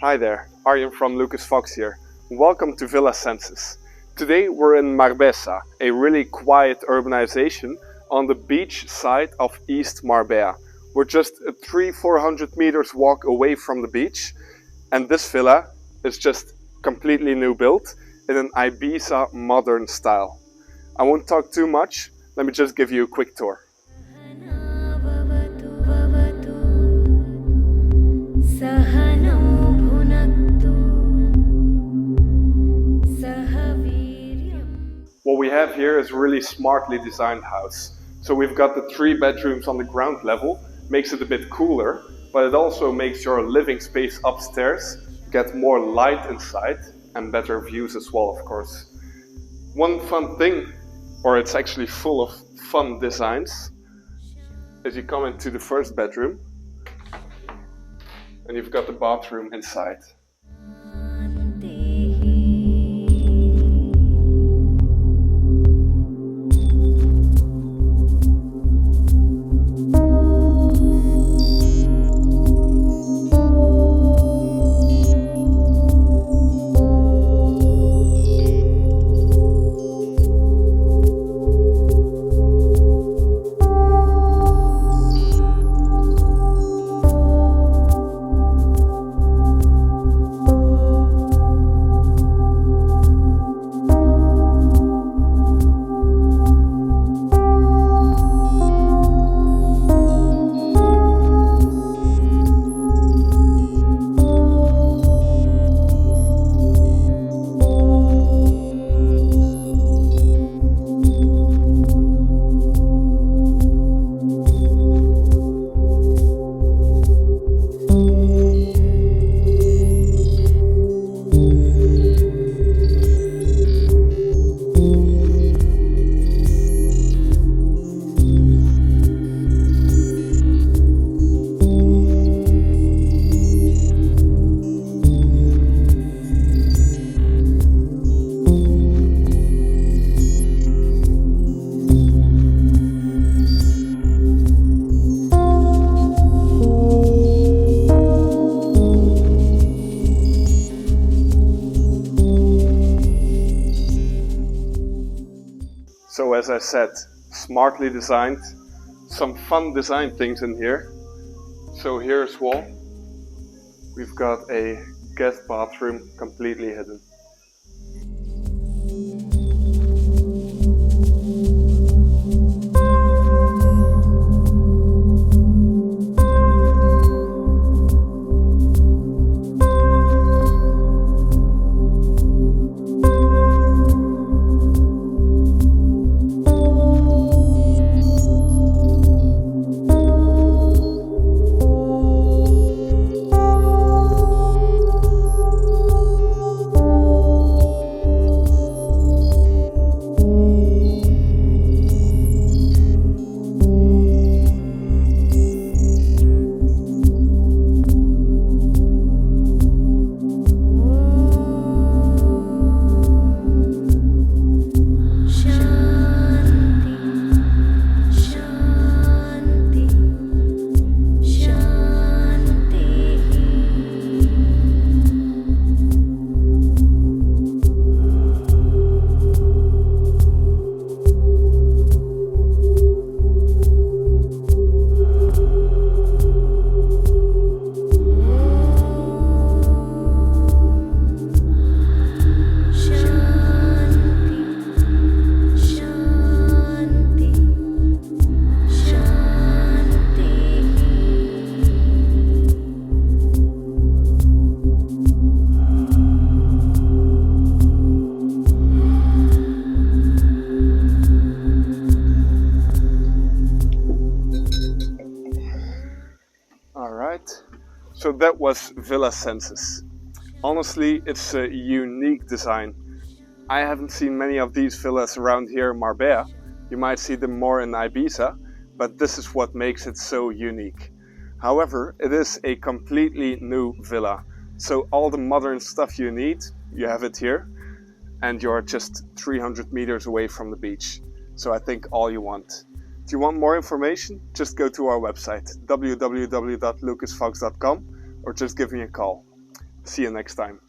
Hi there, Arjen from Lucas Fox here. Welcome to Villa Senses. Today we're in Marbesa, a really quiet urbanization on the beach side of East Marbella. We're just 300-400 meters walk away from the beach, and this villa is just completely new built in an Ibiza modern style. I won't talk too much, let me just give you a quick tour. What we have here is a really smartly designed house. So we've got the 3 bedrooms on the ground level, makes it a bit cooler, but it also makes your living space upstairs get more light inside and better views as well, of course. One fun thing, or it's actually full of fun designs, is you come into the first bedroom and you've got the bathroom inside. So as I said, smartly designed, some fun design things in here. So here's wall. We've got a guest bathroom completely hidden. So that was Villa Senses. Honestly, it's a unique design. I haven't seen many of these villas around here in Marbella. You might see them more in Ibiza, but this is what makes it so unique. However, it is a completely new villa. So all the modern stuff you need, you have it here. And you're just 300 meters away from the beach. So I think all you want. If you want more information, just go to our website, www.lucasfox.com, or just give me a call. See you next time.